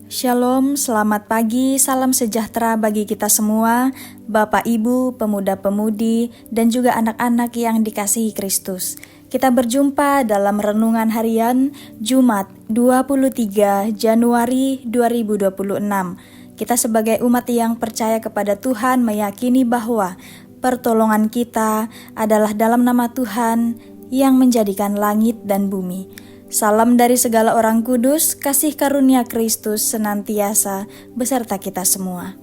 Shalom, selamat pagi, salam sejahtera bagi kita semua, Bapak Ibu, pemuda-pemudi, dan juga anak-anak yang dikasihi Kristus. Kita berjumpa dalam renungan harian Jumat 23 Januari 2026. Kita sebagai umat yang percaya kepada Tuhan meyakini bahwa pertolongan kita adalah dalam nama Tuhan yang menjadikan langit dan bumi. Salam dari segala orang kudus, kasih karunia Kristus senantiasa beserta kita semua.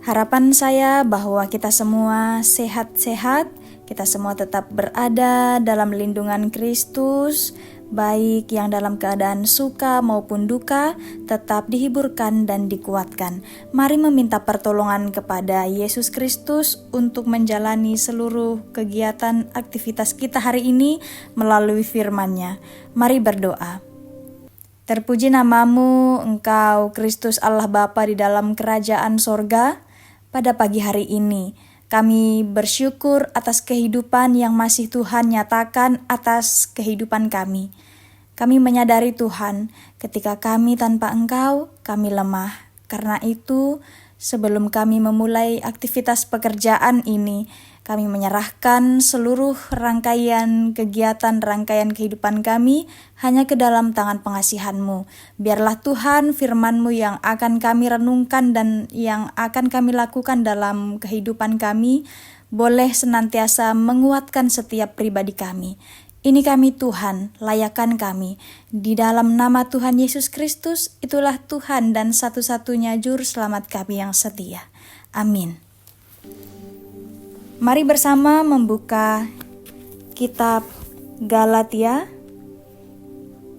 Harapan saya bahwa kita semua sehat-sehat, kita semua tetap berada dalam lindungan Kristus, baik yang dalam keadaan suka maupun duka, tetap dihiburkan dan dikuatkan. Mari meminta pertolongan kepada Yesus Kristus untuk menjalani seluruh kegiatan aktivitas kita hari ini melalui firman-Nya. Mari berdoa. Terpuji namamu, Engkau Kristus Allah Bapa di dalam kerajaan sorga. Pada pagi hari ini, kami bersyukur atas kehidupan yang masih Tuhan nyatakan atas kehidupan kami. Kami menyadari Tuhan, ketika kami tanpa Engkau, kami lemah. Karena itu, sebelum kami memulai aktivitas pekerjaan ini, kami menyerahkan seluruh rangkaian kehidupan kami hanya ke dalam tangan pengasihan-Mu. Biarlah Tuhan firman-Mu yang akan kami renungkan dan yang akan kami lakukan dalam kehidupan kami, boleh senantiasa menguatkan setiap pribadi kami. Ini kami Tuhan, layakan kami. Di dalam nama Tuhan Yesus Kristus, itulah Tuhan dan satu-satunya juru selamat kami yang setia. Amin. Mari bersama membuka kitab Galatia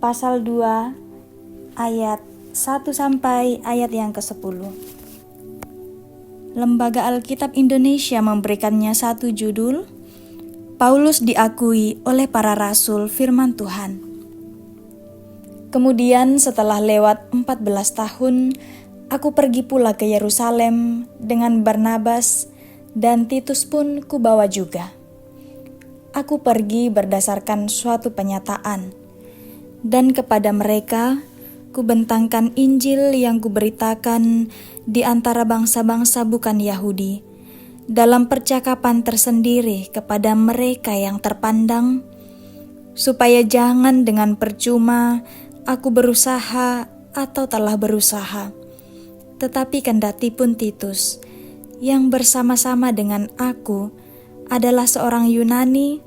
pasal 2 ayat 1 sampai ayat yang ke-10. Lembaga Alkitab Indonesia memberikannya satu judul, Paulus diakui oleh para rasul firman Tuhan. Kemudian setelah lewat 14 tahun, aku pergi pula ke Yerusalem dengan Barnabas, dan Titus pun kubawa juga. Aku pergi berdasarkan suatu penyataan, dan kepada mereka kubentangkan Injil yang kuberitakan di antara bangsa-bangsa bukan Yahudi, dalam percakapan tersendiri kepada mereka yang terpandang, supaya jangan dengan percuma aku berusaha atau telah berusaha, tetapi kendatipun Titus, yang bersama-sama dengan aku adalah seorang Yunani,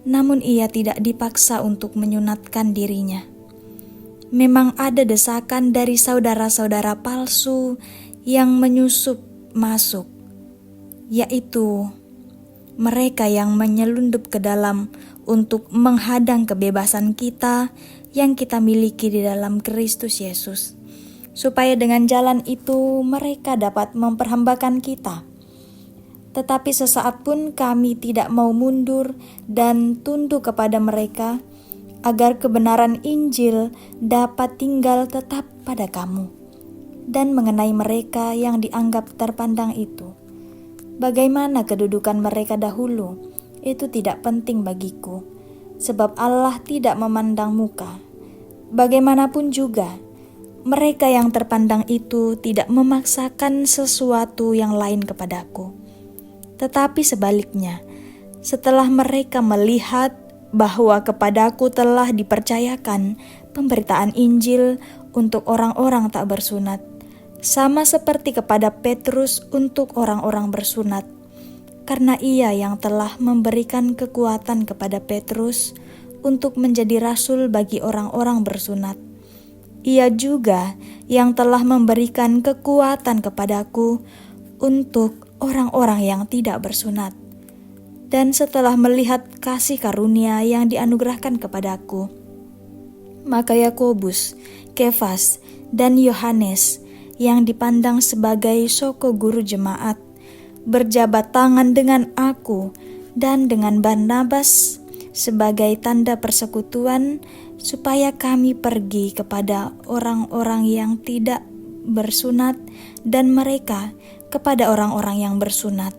namun ia tidak dipaksa untuk menyunatkan dirinya. Memang ada desakan dari saudara-saudara palsu yang menyusup masuk, yaitu mereka yang menyelundup ke dalam untuk menghadang kebebasan kita yang kita miliki di dalam Kristus Yesus, supaya dengan jalan itu mereka dapat memperhambakan kita. Tetapi sesaat pun kami tidak mau mundur dan tunduk kepada mereka, agar kebenaran Injil dapat tinggal tetap pada kamu. Dan mengenai mereka yang dianggap terpandang itu, bagaimana kedudukan mereka dahulu, itu tidak penting bagiku, sebab Allah tidak memandang muka. Bagaimanapun juga, mereka yang terpandang itu tidak memaksakan sesuatu yang lain kepadaku. Tetapi sebaliknya, setelah mereka melihat bahwa kepadaku telah dipercayakan pemberitaan Injil untuk orang-orang tak bersunat, sama seperti kepada Petrus untuk orang-orang bersunat, karena ia yang telah memberikan kekuatan kepada Petrus untuk menjadi rasul bagi orang-orang bersunat. Ia juga yang telah memberikan kekuatan kepadaku untuk orang-orang yang tidak bersunat. Dan setelah melihat kasih karunia yang dianugerahkan kepadaku, maka Yakobus, Kefas, dan Yohanes yang dipandang sebagai soko guru jemaat berjabat tangan dengan aku dan dengan Barnabas sebagai tanda persekutuan, supaya kami pergi kepada orang-orang yang tidak bersunat dan mereka kepada orang-orang yang bersunat.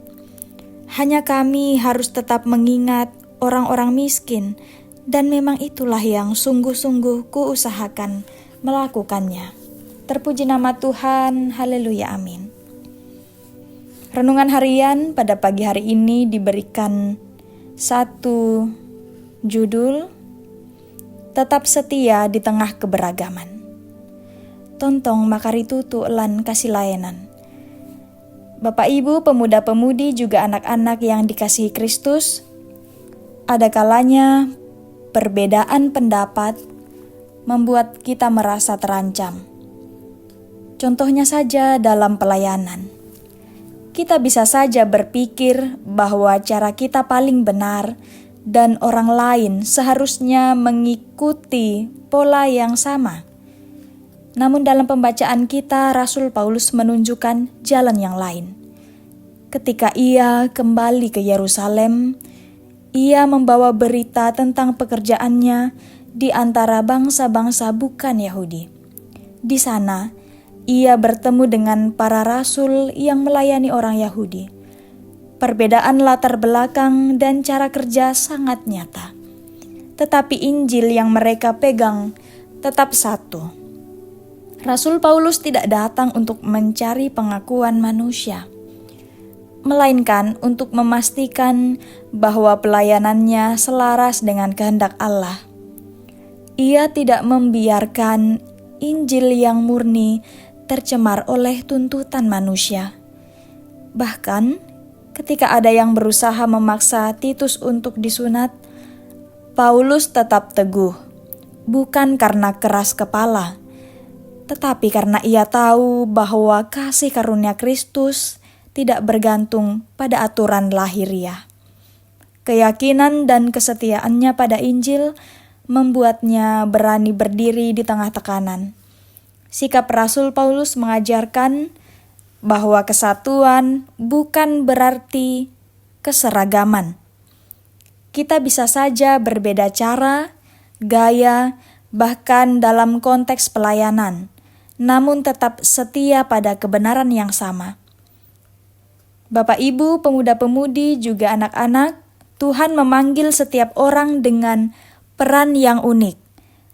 Hanya kami harus tetap mengingat orang-orang miskin, dan memang itulah yang sungguh-sungguh kuusahakan melakukannya. Terpuji nama Tuhan, haleluya, amin. Renungan harian pada pagi hari ini diberikan satu judul, Tetap Setia di Tengah Keberagaman. Tontong makaritutu lan kasih layanan. Bapak Ibu, pemuda-pemudi juga anak-anak yang dikasihi Kristus, ada kalanya perbedaan pendapat membuat kita merasa terancam. Contohnya saja dalam pelayanan. Kita bisa saja berpikir bahwa cara kita paling benar dan orang lain seharusnya mengikuti pola yang sama. Namun dalam pembacaan kita, Rasul Paulus menunjukkan jalan yang lain. Ketika ia kembali ke Yerusalem, ia membawa berita tentang pekerjaannya di antara bangsa-bangsa bukan Yahudi. Di sana, ia bertemu dengan para rasul yang melayani orang Yahudi. Perbedaan latar belakang dan cara kerja sangat nyata. Tetapi Injil yang mereka pegang tetap satu. Rasul Paulus tidak datang untuk mencari pengakuan manusia, melainkan untuk memastikan bahwa pelayanannya selaras dengan kehendak Allah. Ia tidak membiarkan Injil yang murni tercemar oleh tuntutan manusia. Bahkan, ketika ada yang berusaha memaksa Titus untuk disunat, Paulus tetap teguh, bukan karena keras kepala, tetapi karena ia tahu bahwa kasih karunia Kristus tidak bergantung pada aturan lahiriah. Keyakinan dan kesetiaannya pada Injil membuatnya berani berdiri di tengah tekanan. Sikap Rasul Paulus mengajarkan bahwa kesatuan bukan berarti keseragaman. Kita bisa saja berbeda cara, gaya, bahkan dalam konteks pelayanan, namun tetap setia pada kebenaran yang sama. Bapak Ibu, pemuda-pemudi, juga anak-anak, Tuhan memanggil setiap orang dengan peran yang unik,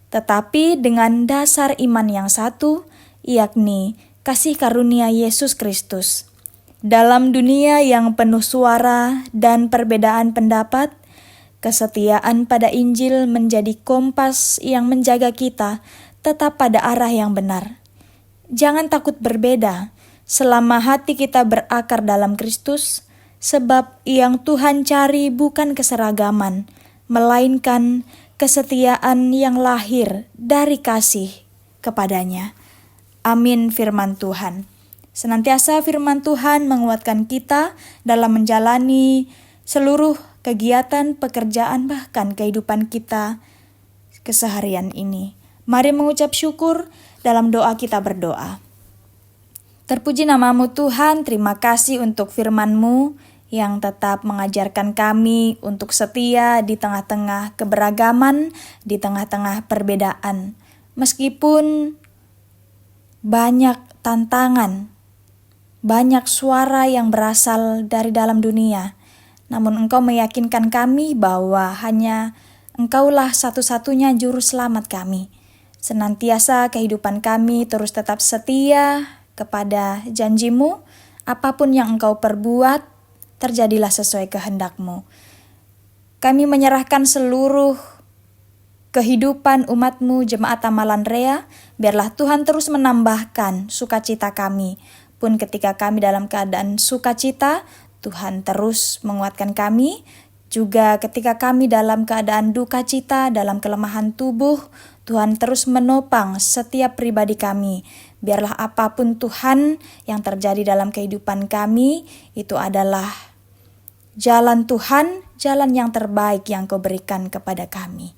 tetapi dengan dasar iman yang satu, yakni kasih karunia Yesus Kristus. Dalam dunia yang penuh suara dan perbedaan pendapat, kesetiaan pada Injil menjadi kompas yang menjaga kita tetap pada arah yang benar. Jangan takut berbeda, selama hati kita berakar dalam Kristus, sebab yang Tuhan cari bukan keseragaman, melainkan kesetiaan yang lahir dari kasih kepadanya. Amin firman Tuhan. Senantiasa firman Tuhan menguatkan kita dalam menjalani seluruh kegiatan, pekerjaan, bahkan kehidupan kita keseharian ini. Mari mengucap syukur, dalam doa kita berdoa. Terpuji namamu Tuhan, terima kasih untuk firman-Mu yang tetap mengajarkan kami untuk setia di tengah-tengah keberagaman, di tengah-tengah perbedaan. Meskipun banyak tantangan, banyak suara yang berasal dari dalam dunia, namun Engkau meyakinkan kami bahwa hanya Engkaulah satu-satunya juru selamat kami. Senantiasa kehidupan kami terus tetap setia kepada janji-Mu, apapun yang Engkau perbuat, terjadilah sesuai kehendak-Mu. Kami menyerahkan seluruh kehidupan umat-Mu, Jemaat Amalan Rea, biarlah Tuhan terus menambahkan sukacita kami. Pun ketika kami dalam keadaan sukacita, Tuhan terus menguatkan kami. Juga ketika kami dalam keadaan duka cita, dalam kelemahan tubuh, Tuhan terus menopang setiap pribadi kami. Biarlah apapun Tuhan yang terjadi dalam kehidupan kami, itu adalah jalan Tuhan, jalan yang terbaik yang Kau berikan kepada kami.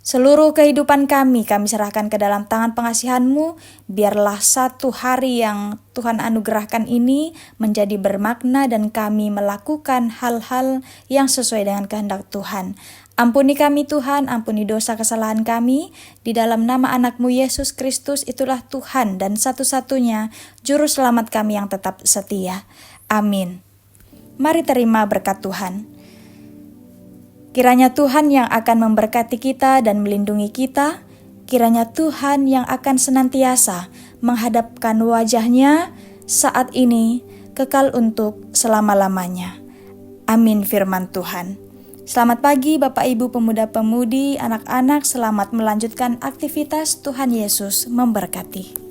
Seluruh kehidupan kami serahkan ke dalam tangan pengasihan-Mu. Biarlah satu hari yang Tuhan anugerahkan ini menjadi bermakna dan kami melakukan hal-hal yang sesuai dengan kehendak Tuhan. Ampuni kami Tuhan, ampuni dosa kesalahan kami. Di dalam nama anak-Mu Yesus Kristus, itulah Tuhan dan satu-satunya juru selamat kami yang tetap setia. Amin. Mari terima berkat Tuhan. Kiranya Tuhan yang akan memberkati kita dan melindungi kita, kiranya Tuhan yang akan senantiasa menghadapkan wajah-Nya saat ini, kekal untuk selama-lamanya. Amin firman Tuhan. Selamat pagi Bapak Ibu pemuda-pemudi, anak-anak, selamat melanjutkan aktivitas. Tuhan Yesus memberkati.